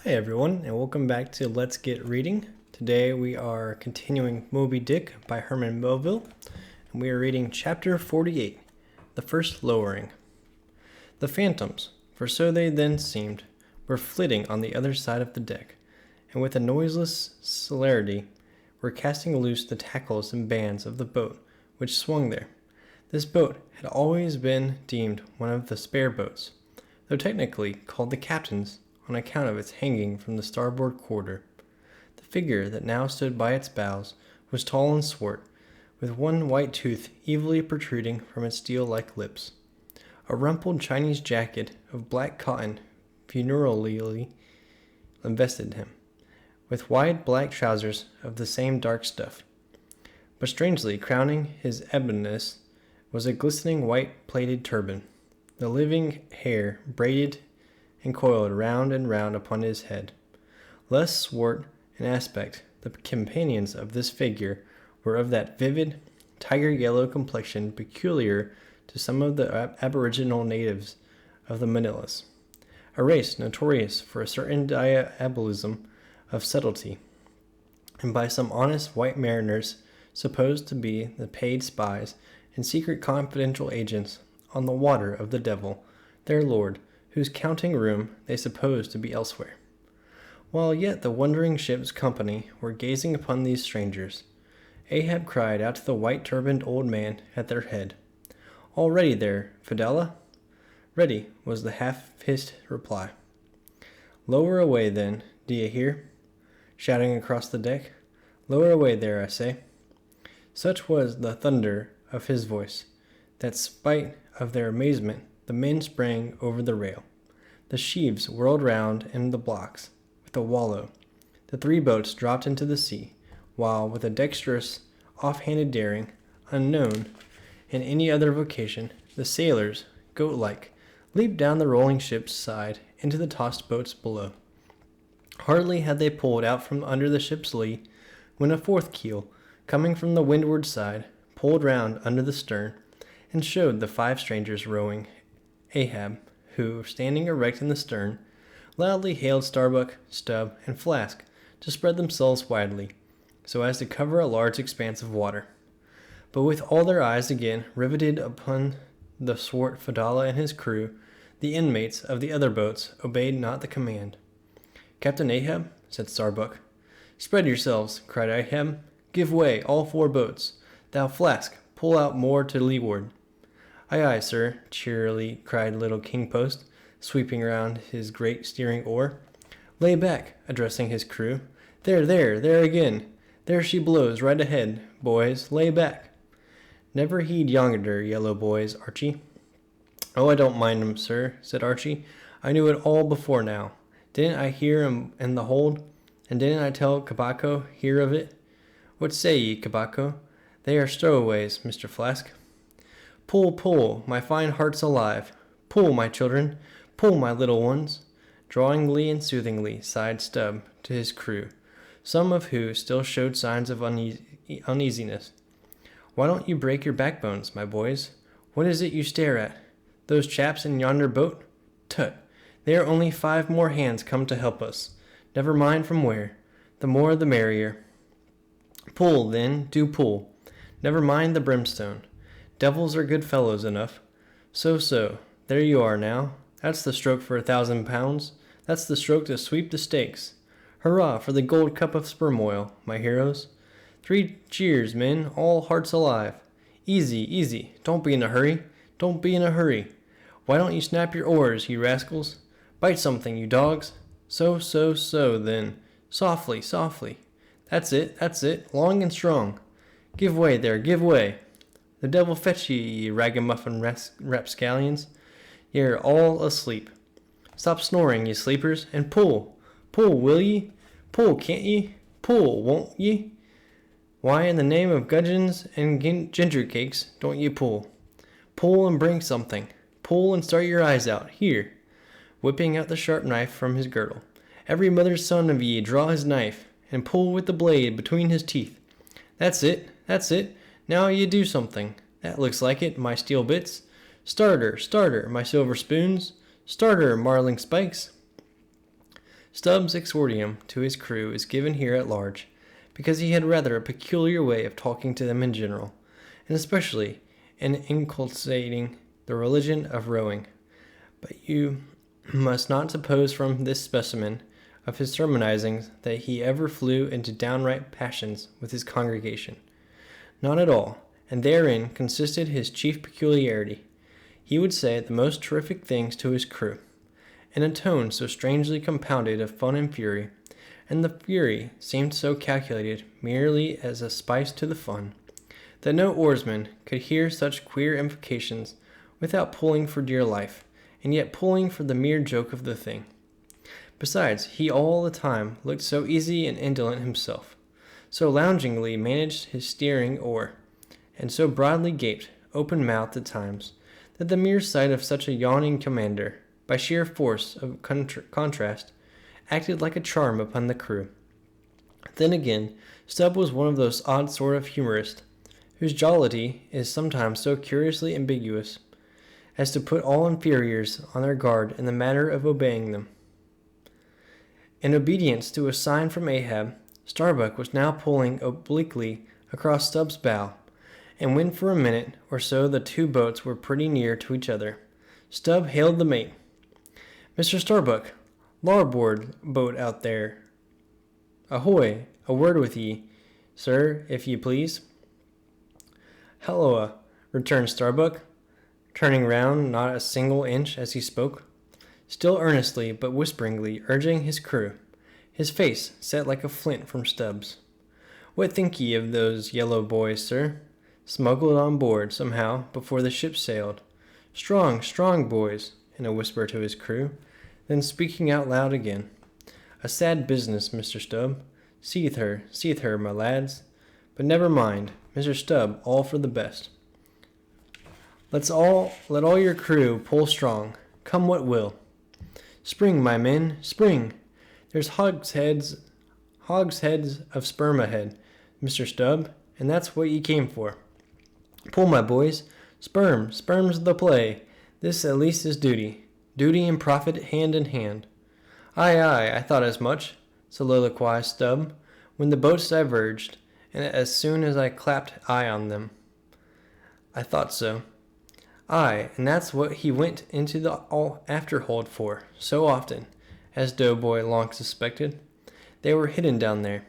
Hi everyone, and welcome back to Let's Get Reading. Today we are continuing Moby Dick by Herman Melville, and we are reading Chapter 48, The First Lowering. The phantoms, for so they then seemed, were flitting on the other side of the deck, and with a noiseless celerity were casting loose the tackles and bands of the boat which swung there. This boat had always been deemed one of the spare boats, though technically called the captain's, on account of its hanging from the starboard quarter. The figure that now stood by its bows was tall and swart, with one white tooth evilly protruding from its steel-like lips. A rumpled Chinese jacket of black cotton funereally invested him, with wide black trousers of the same dark stuff. But strangely crowning his ebonness was a glistening white plaited turban, the living hair braided and coiled round and round upon his head. Less swart in aspect, the companions of this figure were of that vivid, tiger-yellow complexion peculiar to some of the aboriginal natives of the Manilas, a race notorious for a certain diabolism of subtlety, and by some honest white mariners supposed to be the paid spies and secret confidential agents on the water of the devil, their lord, whose counting room they supposed to be elsewhere. While yet the wondering ship's company were gazing upon these strangers, Ahab cried out to the white-turbaned old man at their head, "All ready there, Fedallah?" "Ready," was the half-hissed reply. "Lower away, then, d'ye hear?" shouting across the deck. "Lower away there, I say." Such was the thunder of his voice, that spite of their amazement, the men sprang over the rail. The sheaves whirled round in the blocks with a wallow. The three boats dropped into the sea, while, with a dexterous, off-handed daring, unknown in any other vocation, the sailors, goat-like, leaped down the rolling ship's side into the tossed boats below. Hardly had they pulled out from under the ship's lee, when a fourth keel, coming from the windward side, pulled round under the stern, and showed the five strangers rowing. Ahab, who, standing erect in the stern, loudly hailed Starbuck, Stubb, and Flask to spread themselves widely, so as to cover a large expanse of water. But with all their eyes again riveted upon the swart Fedallah and his crew, the inmates of the other boats obeyed not the command. "Captain Ahab," said Starbuck. "Spread yourselves," cried Ahab. "Give way, all four boats. Thou, Flask, pull out more to leeward." "Aye, aye, sir," cheerily cried little King Post, sweeping round his great steering oar. "Lay back," addressing his crew. There again. There she blows, right ahead, boys. Lay back." "Never heed yonder yellow boys, Archie." "Oh, I don't mind 'em, sir," said Archie. "I knew it all before now. Didn't I hear 'em in the hold? And didn't I tell Cabaco hear of it? What say ye, Cabaco? They are stowaways, Mr. Flask." "Pull, pull, my fine hearts alive. Pull, my children. Pull, my little ones." Drawingly and soothingly sighed Stubb to his crew, some of who still showed signs of uneasiness. "Why don't you break your backbones, my boys? What is it you stare at? Those chaps in yonder boat? Tut, they are only 5 more hands come to help us. Never mind from where. The more the merrier. Pull, then, do pull. Never mind the brimstone. Devils are good fellows enough. So, there you are now. That's the stroke for 1,000 pounds. That's the stroke to sweep the stakes. Hurrah for the gold cup of sperm oil, my heroes. 3 cheers, men, all hearts alive. Easy, don't be in a hurry. Why don't you snap your oars, you rascals? Bite something, you dogs. So, then. Softly. That's it, long and strong. Give way there, give way. The devil fetch ye ragamuffin rapscallions. Ye're all asleep. Stop snoring, ye sleepers, and pull. Pull, will ye? Pull, can't ye? Pull, won't ye? Why, in the name of gudgeons and ginger cakes, don't ye pull? Pull and bring something. Pull and start your eyes out. Here," whipping out the sharp knife from his girdle. "Every mother's son of ye draw his knife, and pull with the blade between his teeth. That's it. Now ye do something. That looks like it, my steel bits. Starter, my silver spoons. Starter, marling spikes." Stubbs' exordium to his crew is given here at large, because he had rather a peculiar way of talking to them in general, and especially in inculcating the religion of rowing. But you must not suppose from this specimen of his sermonizings that he ever flew into downright passions with his congregation. Not at all, and therein consisted his chief peculiarity. He would say the most terrific things to his crew, in a tone so strangely compounded of fun and fury, and the fury seemed so calculated merely as a spice to the fun, that no oarsman could hear such queer implications without pulling for dear life, and yet pulling for the mere joke of the thing. Besides, he all the time looked so easy and indolent himself, so loungingly managed his steering oar, and so broadly gaped, open-mouthed at times, that the mere sight of such a yawning commander, by sheer force of contrast, acted like a charm upon the crew. Then again, Stubb was one of those odd sort of humorists, whose jollity is sometimes so curiously ambiguous, as to put all inferiors on their guard in the matter of obeying them. In obedience to a sign from Ahab, Starbuck was now pulling obliquely across Stubb's bow, and when for a minute or so the two boats were pretty near to each other, Stubb hailed the mate. "Mr. Starbuck, larboard boat out there. Ahoy, a word with ye, sir, if ye please." "Halloa," returned Starbuck, turning round not a single inch as he spoke, still earnestly but whisperingly urging his crew, his face set like a flint from Stubb's. "What think ye of those yellow boys, sir? Smuggled on board, somehow, before the ship sailed. Strong, strong boys," in a whisper to his crew, then speaking out loud again. "A sad business, Mr. Stubb. Seethe her, my lads. But never mind, Mr. Stubb, all for the best. Let all your crew pull strong, come what will. Spring, my men, spring! There's hogsheads of sperm ahead, Mr. Stubb, and that's what ye came for. Pull, my boys. Sperm's the play. This at least is duty. Duty and profit hand in hand." Aye, I thought as much," soliloquized Stubb, when the boats diverged, and as soon as I clapped eye on them. "I thought so." "Aye, and that's what he went into the afterhold for, so often, as Doughboy long suspected. They were hidden down there.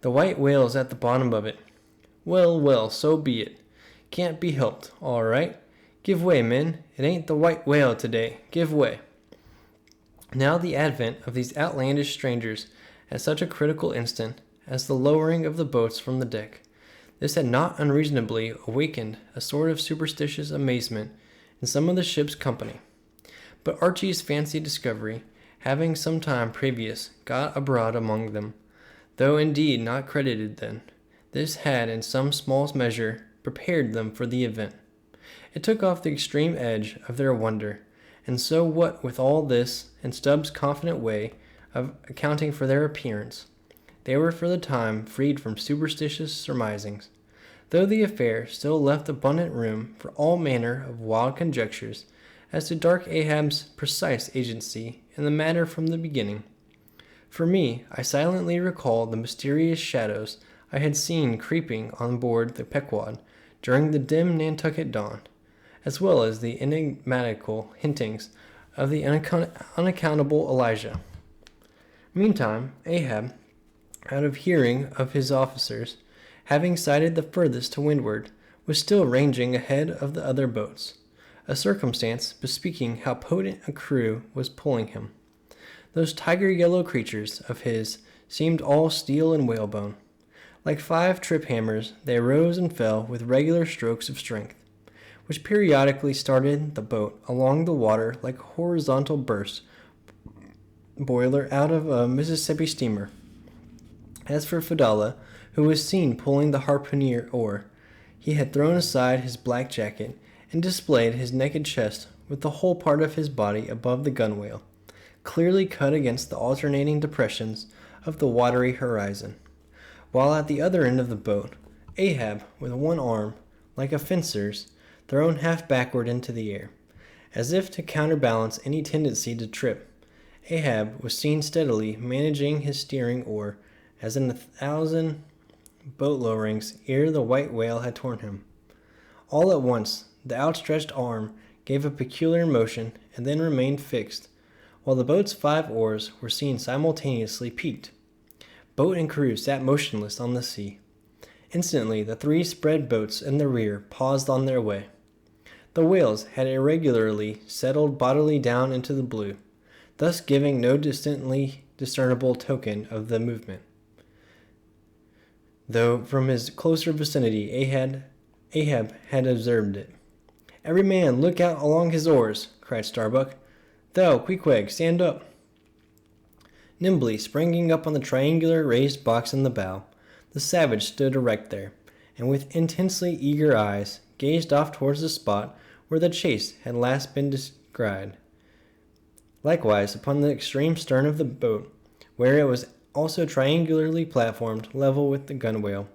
The white whale's at the bottom of it. Well, so be it. Can't be helped, all right. Give way, men. It ain't the white whale today. Give way." Now the advent of these outlandish strangers at such a critical instant as the lowering of the boats from the deck, this had not unreasonably awakened a sort of superstitious amazement in some of the ship's company. But Archie's fancied discovery, having some time previous got abroad among them, though indeed not credited then, this had in some small measure prepared them for the event. It took off the extreme edge of their wonder, and so what with all this and Stubb's confident way of accounting for their appearance, they were for the time freed from superstitious surmisings, though the affair still left abundant room for all manner of wild conjectures as to dark Ahab's precise agency in the matter from the beginning. For me, I silently recalled the mysterious shadows I had seen creeping on board the Pequod during the dim Nantucket dawn, as well as the enigmatical hintings of the unaccountable Elijah. Meantime, Ahab, out of hearing of his officers, having sighted the furthest to windward, was still ranging ahead of the other boats, a circumstance bespeaking how potent a crew was pulling him. Those tiger-yellow creatures of his seemed all steel and whalebone. Like 5 trip hammers, they rose and fell with regular strokes of strength, which periodically started the boat along the water like a horizontal burst boiler out of a Mississippi steamer. As for Fedallah, who was seen pulling the harpooner oar, he had thrown aside his black jacket and displayed his naked chest with the whole part of his body above the gunwale, clearly cut against the alternating depressions of the watery horizon, while at the other end of the boat, Ahab, with one arm, like a fencer's, thrown half backward into the air, as if to counterbalance any tendency to trip, Ahab was seen steadily managing his steering oar, as in 1,000 boat lowerings ere the white whale had torn him. All at once the outstretched arm gave a peculiar motion and then remained fixed, while the boat's 5 oars were seen simultaneously peaked. Boat and crew sat motionless on the sea. Instantly the 3 spread boats in the rear paused on their way. The whales had irregularly settled bodily down into the blue, thus giving no distinctly discernible token of the movement, though from his closer vicinity Ahab had observed it. "Every man look out along his oars," cried Starbuck. "Thou, Queequeg, stand up." Nimbly springing up on the triangular raised box in the bow, the savage stood erect there, and with intensely eager eyes gazed off towards the spot where the chase had last been descried. Likewise upon the extreme stern of the boat, where it was also triangularly platformed level with the gunwale,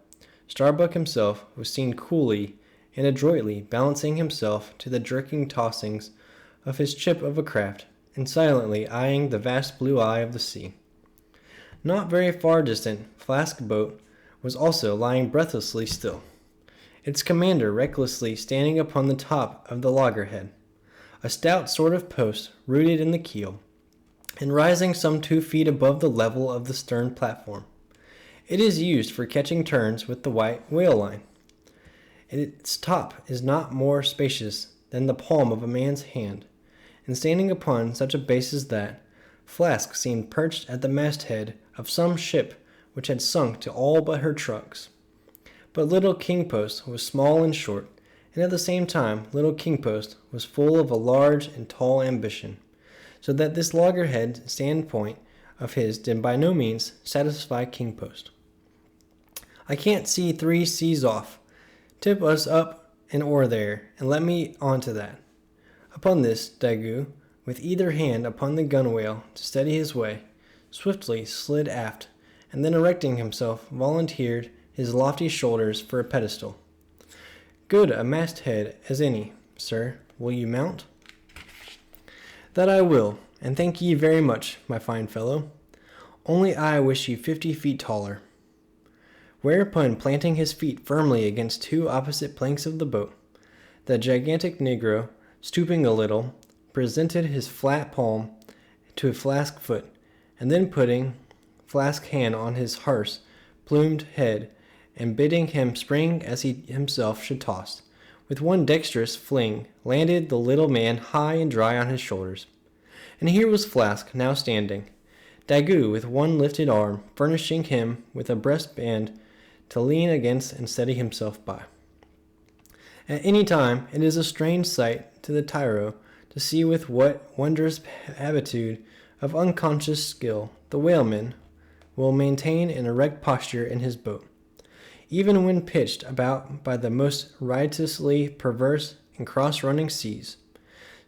Starbuck himself was seen coolly and adroitly balancing himself to the jerking tossings of his chip of a craft, and silently eyeing the vast blue eye of the sea. Not very far distant, Flask boat was also lying breathlessly still, its commander recklessly standing upon the top of the loggerhead, a stout sort of post rooted in the keel, and rising some 2 feet above the level of the stern platform. It is used for catching turns with the white whale line. Its top is not more spacious than the palm of a man's hand, and standing upon such a base as that, Flask seemed perched at the masthead of some ship which had sunk to all but her trucks. But Little King Post was small and short, and at the same time Little King Post was full of a large and tall ambition, so that this loggerhead standpoint of his did by no means satisfy King Post. "I can't see 3 seas off. Tip us up an oar there, and let me on to that." Upon this, Daggoo, with either hand upon the gunwale to steady his way, swiftly slid aft, and then erecting himself, volunteered his lofty shoulders for a pedestal. "Good a masthead as any, sir. Will you mount?" "That I will, and thank ye very much, my fine fellow. Only I wish you 50 feet taller." Whereupon, planting his feet firmly against 2 opposite planks of the boat, the gigantic negro, stooping a little, presented his flat palm to Flask foot, and then putting Flask hand on his harsh, plumed head, and bidding him spring as he himself should toss, with one dexterous fling landed the little man high and dry on his shoulders. And here was Flask now standing, Daggoo with one lifted arm, furnishing him with a breastband to lean against and steady himself by. At any time it is a strange sight to the tyro to see with what wondrous habitude of unconscious skill the whaleman will maintain an erect posture in his boat, even when pitched about by the most riotously perverse and cross-running seas.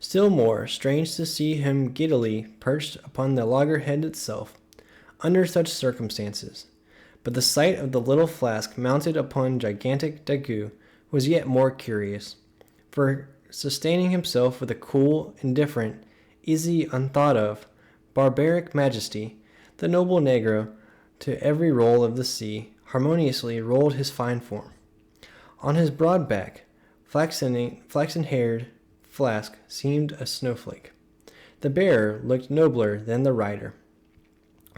Still more strange to see him giddily perched upon the loggerhead itself, under such circumstances. But the sight of the little Flask mounted upon gigantic Daggoo was yet more curious, for sustaining himself with a cool, indifferent, easy, unthought of, barbaric majesty, the noble negro, to every roll of the sea, harmoniously rolled his fine form. On his broad back, flaxen-haired Flask seemed a snowflake. The bearer looked nobler than the rider.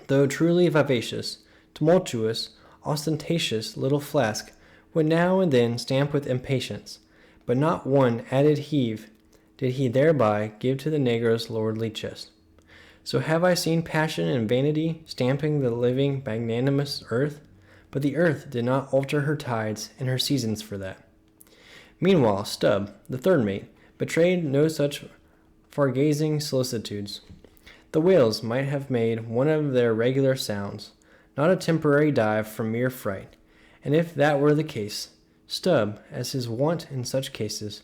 Though truly vivacious, tumultuous, ostentatious little Flask would now and then stamp with impatience, but not one added heave did he thereby give to the negro's lordly chest. So have I seen passion and vanity stamping the living magnanimous earth, but the earth did not alter her tides and her seasons for that. Meanwhile Stubb, the third mate, betrayed no such far-gazing solicitudes. The whales might have made one of their regular sounds, not a temporary dive from mere fright, and if that were the case, Stubb, as his wont in such cases,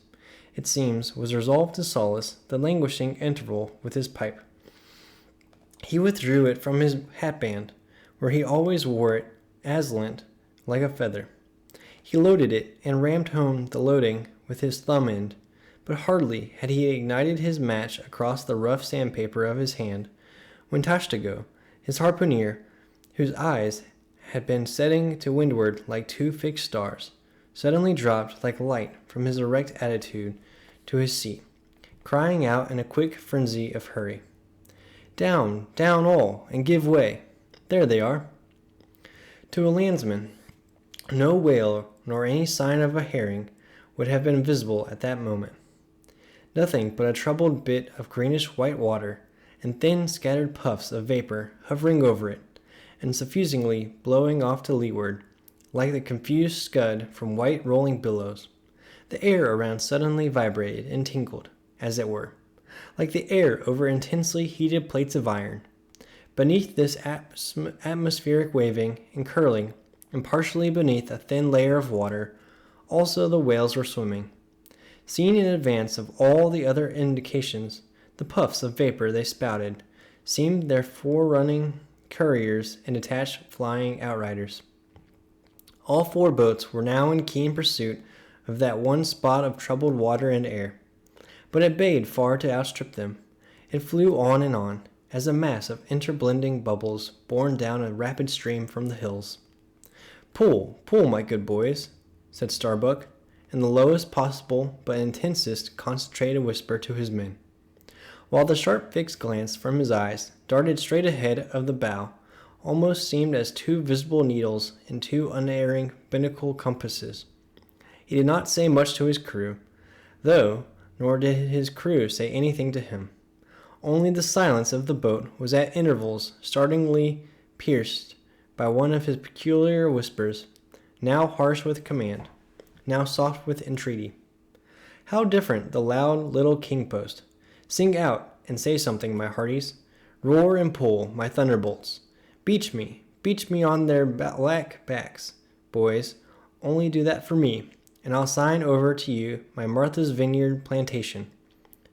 it seems, was resolved to solace the languishing interval with his pipe. He withdrew it from his hatband, where he always wore it aslant like a feather. He loaded it and rammed home the loading with his thumb end, but hardly had he ignited his match across the rough sandpaper of his hand, when Tashtago, his harpooner, whose eyes had been setting to windward like two fixed stars, suddenly dropped like light from his erect attitude to his seat, crying out in a quick frenzy of hurry, "Down, down all, and give way! There they are!" To a landsman, no whale nor any sign of a herring would have been visible at that moment. Nothing but a troubled bit of greenish-white water and thin scattered puffs of vapor hovering over it, and suffusingly blowing off to leeward, like the confused scud from white rolling billows. The air around suddenly vibrated and tingled, as it were, like the air over intensely heated plates of iron. Beneath this atmospheric waving and curling, and partially beneath a thin layer of water, also the whales were swimming. Seen in advance of all the other indications, the puffs of vapor they spouted seemed their forerunning couriers and detached flying outriders. All 4 boats were now in keen pursuit of that one spot of troubled water and air, but it bade far to outstrip them. It flew on and on, as a mass of interblending bubbles borne down a rapid stream from the hills. "Pull, pull, my good boys," said Starbuck, in the lowest possible but intensest concentrated whisper to his men, while the sharp fixed glance from his eyes darted straight ahead of the bow almost seemed as 2 visible needles in 2 unerring binnacle compasses. He did not say much to his crew, though, nor did his crew say anything to him. Only the silence of the boat was at intervals startlingly pierced by one of his peculiar whispers, now harsh with command, now soft with entreaty. How different the loud little king-post! "Sing out and say something, my hearties. Roar and pull, my thunderbolts. Beach me on their black backs, boys. Only do that for me, and I'll sign over to you my Martha's Vineyard plantation,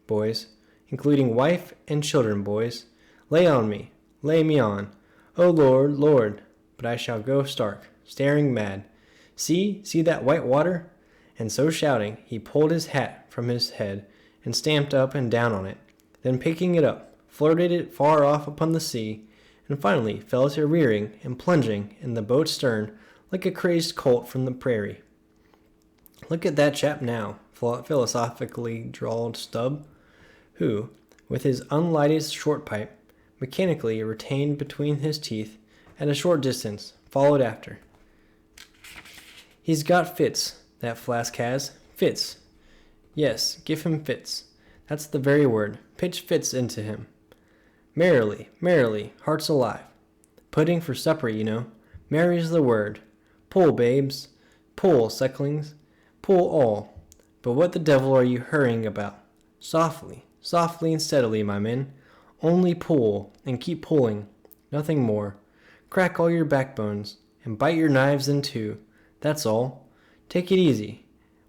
boys, including wife and children, boys. Lay on me, lay me on. Oh, Lord, Lord, but I shall go stark, staring mad. See that white water?" And so shouting, he pulled his hat from his head and stamped up and down on it, then picking it up, flirted it far off upon the sea, and finally fell to rearing and plunging in the boat's stern like a crazed colt from the prairie. "Look at that chap now," philosophically drawled Stubb, who, with his unlighted short pipe, mechanically retained between his teeth, at a short distance, followed after. "He's got fits, that flask has. Fits. Yes, give him fits. That's the very word. Pitch fits into him. Merrily, merrily, hearts alive. Pudding for supper, you know. Merry's the word. Pull, babes. Pull, sucklings. Pull all. But what the devil are you hurrying about? Softly, softly and steadily, my men. Only pull, and keep pulling. Nothing more. Crack all your backbones, and bite your knives in two. That's all. Take it easy.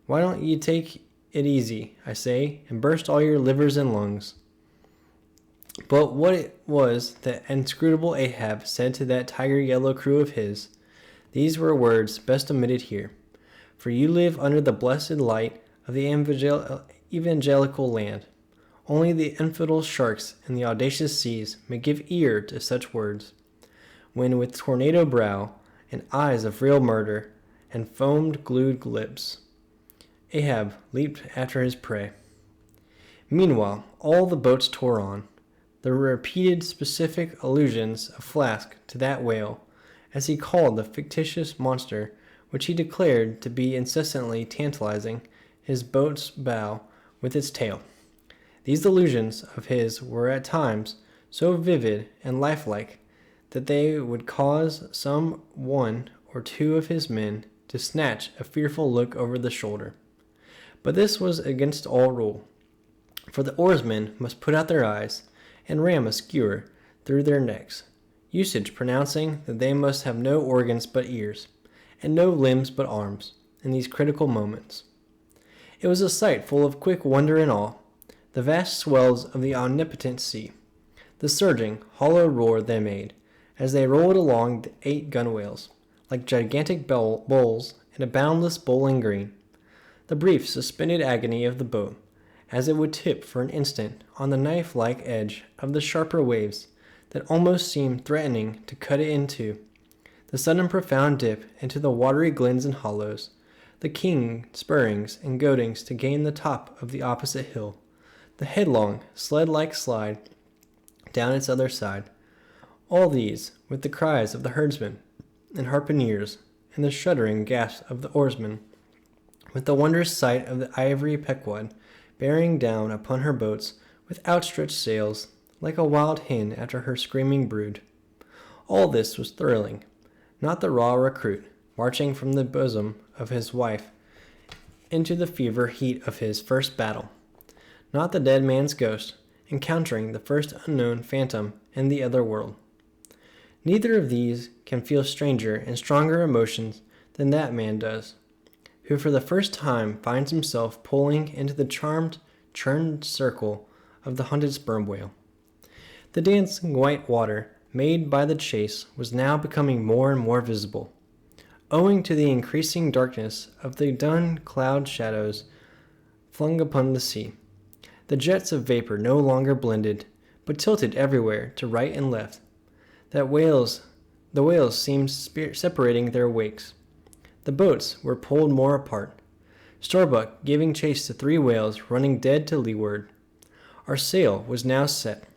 Why don't you take it easy, I say, and burst all your livers and lungs?" But what it was that inscrutable Ahab said to that tiger-yellow crew of his, these were words best omitted here, for you live under the blessed light of the evangelical land. Only the infidel sharks in the audacious seas may give ear to such words, when with tornado brow and eyes of real murder and foamed glued lips, Ahab leaped after his prey. Meanwhile, all the boats tore on. The repeated specific allusions of Flask to that whale, as he called the fictitious monster which he declared to be incessantly tantalizing his boat's bow with its tail. These allusions of his were at times so vivid and lifelike that they would cause some one or two of his men to snatch a fearful look over the shoulder. But this was against all rule, for the oarsmen must put out their eyes and ram a skewer through their necks, usage pronouncing that they must have no organs but ears, and no limbs but arms, in these critical moments. It was a sight full of quick wonder and awe, the vast swells of the omnipotent sea, the surging, hollow roar they made, as they rolled along the 8 gunwales, like gigantic bowls in a boundless bowling green, the brief suspended agony of the boat, as it would tip for an instant on the knife-like edge of the sharper waves that almost seemed threatening to cut it in two. The sudden profound dip into the watery glens and hollows, the keen spurrings and goadings to gain the top of the opposite hill, the headlong, sled-like slide down its other side, all these, with the cries of the herdsmen and harpooneers, and the shuddering gasps of the oarsmen, with the wondrous sight of the ivory Pequod bearing down upon her boats with outstretched sails, like a wild hen after her screaming brood. All this was thrilling, not the raw recruit, marching from the bosom of his wife into the fever heat of his first battle, not the dead man's ghost, encountering the first unknown phantom in the other world. Neither of these can feel stranger and stronger emotions than that man does, who for the first time finds himself pulling into the charmed, churned circle of the hunted sperm whale. The dancing white water made by the chase was now becoming more and more visible, owing to the increasing darkness of the dun cloud shadows flung upon the sea. The jets of vapor no longer blended, but tilted everywhere to right and left. The whales seemed separating their wakes. The boats were pulled more apart, Starbuck giving chase to 3 whales running dead to leeward. Our sail was now set,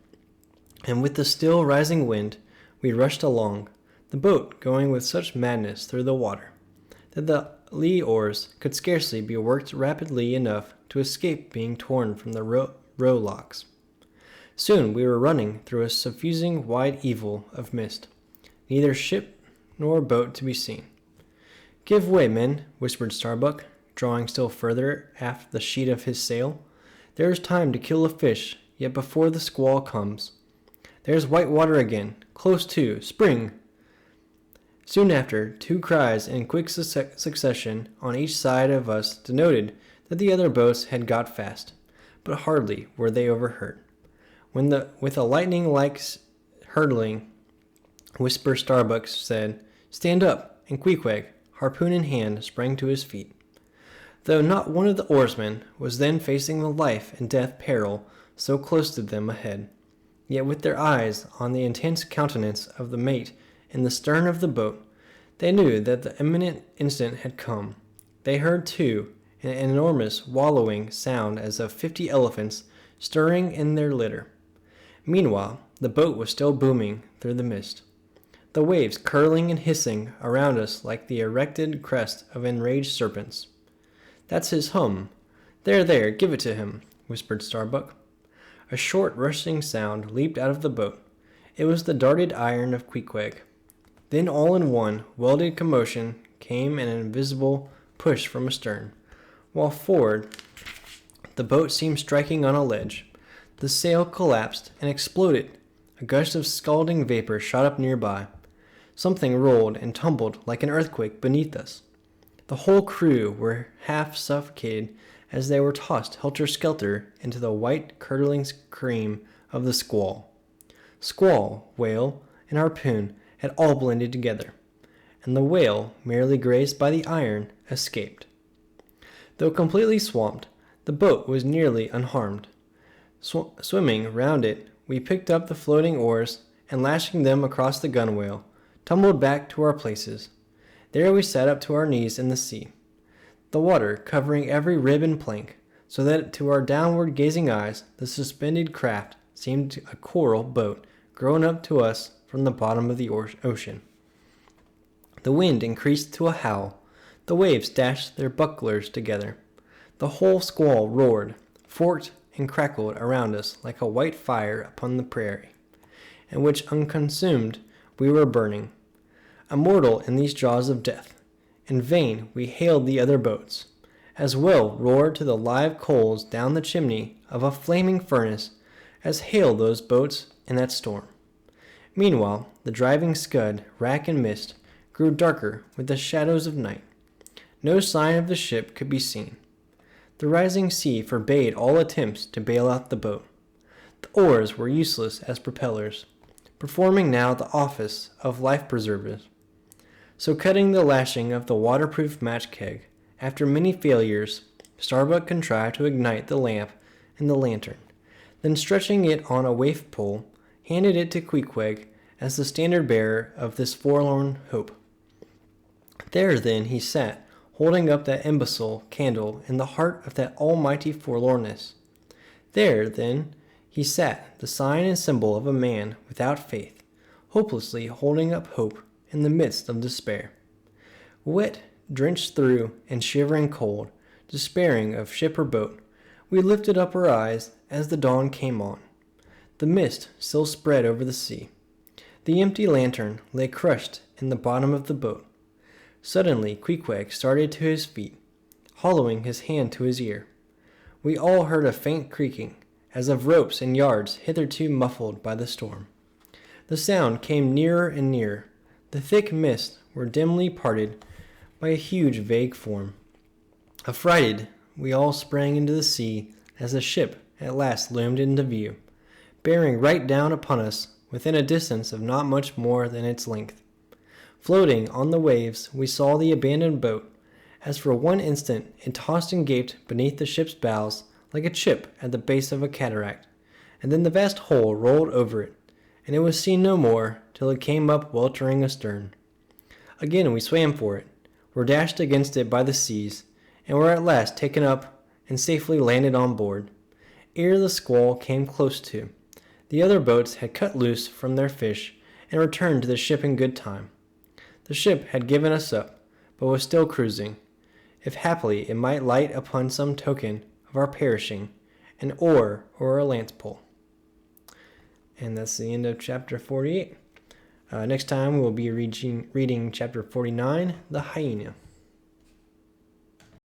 and with the still rising wind, we rushed along, the boat going with such madness through the water, that the lee oars could scarcely be worked rapidly enough to escape being torn from the rowlocks. Soon we were running through a suffusing wide evil of mist, neither ship nor boat to be seen. "Give way, men," whispered Starbuck, drawing still further aft the sheet of his sail. "There is time to kill a fish, yet before the squall comes. There's white water again, close to, spring!" Soon after, 2 cries in quick succession on each side of us denoted that the other boats had got fast, but hardly were they overheard, when with a lightning-like hurtling whisper Starbuck said, "Stand up," and Queequeg, harpoon in hand, sprang to his feet. Though not one of the oarsmen was then facing the life and death peril so close to them ahead, yet with their eyes on the intense countenance of the mate in the stern of the boat, they knew that the imminent instant had come. They heard, too, an enormous wallowing sound as of 50 elephants stirring in their litter. Meanwhile, the boat was still booming through the mist, the waves curling and hissing around us like the erected crest of enraged serpents. "That's his hum. There, give it to him," whispered Starbuck. A short, rushing sound leaped out of the boat. It was the darted iron of Queequeg. Then all in one welded commotion came an invisible push from astern, while forward the boat seemed striking on a ledge. The sail collapsed and exploded. A gush of scalding vapor shot up nearby. Something rolled and tumbled like an earthquake beneath us. The whole crew were half suffocated as they were tossed helter-skelter into the white curdling cream of the squall. Squall, whale, and harpoon had all blended together, and the whale, merely grazed by the iron, escaped. Though completely swamped, the boat was nearly unharmed. Swimming round it, we picked up the floating oars, and lashing them across the gunwale, tumbled back to our places. There we sat up to our knees in the sea, the water covering every rib and plank, so that to our downward-gazing eyes the suspended craft seemed a coral boat grown up to us from the bottom of the ocean. The wind increased to a howl. The waves dashed their bucklers together. The whole squall roared, forked, and crackled around us like a white fire upon the prairie, in which unconsumed we were burning. Immortal in these jaws of death, in vain we hailed the other boats. As well roar to the live coals down the chimney of a flaming furnace as hail those boats in that storm. Meanwhile, the driving scud, rack, and mist grew darker with the shadows of night. No sign of the ship could be seen. The rising sea forbade all attempts to bail out the boat. The oars were useless as propellers, performing now the office of life preservers. So cutting the lashing of the waterproof match keg, after many failures, Starbuck contrived to ignite the lamp and the lantern. Then stretching it on a waif pole, handed it to Queequeg as the standard-bearer of this forlorn hope. There, then, he sat, holding up that imbecile candle in the heart of that almighty forlornness. There, then, he sat, the sign and symbol of a man without faith, hopelessly holding up hope in the midst of despair. Wet, drenched through, and shivering cold, despairing of ship or boat, we lifted up our eyes as the dawn came on. The mist still spread over the sea. The empty lantern lay crushed in the bottom of the boat. Suddenly Queequeg started to his feet, hollowing his hand to his ear. We all heard a faint creaking, as of ropes and yards hitherto muffled by the storm. The sound came nearer and nearer. The thick mists were dimly parted by a huge vague form. Affrighted, we all sprang into the sea as the ship at last loomed into view, bearing right down upon us within a distance of not much more than its length. Floating on the waves, we saw the abandoned boat, as for one instant it tossed and gaped beneath the ship's bows like a chip at the base of a cataract, and then the vast hull rolled over it, and it was seen no more till it came up weltering astern. Again we swam for it, were dashed against it by the seas, and were at last taken up and safely landed on board. Ere the squall came close to, the other boats had cut loose from their fish and returned to the ship in good time. The ship had given us up, but was still cruising, if haply it might light upon some token of our perishing, an oar or a lance pole. And that's the end of chapter 48. Next time we'll be reading chapter 49, The Hyena.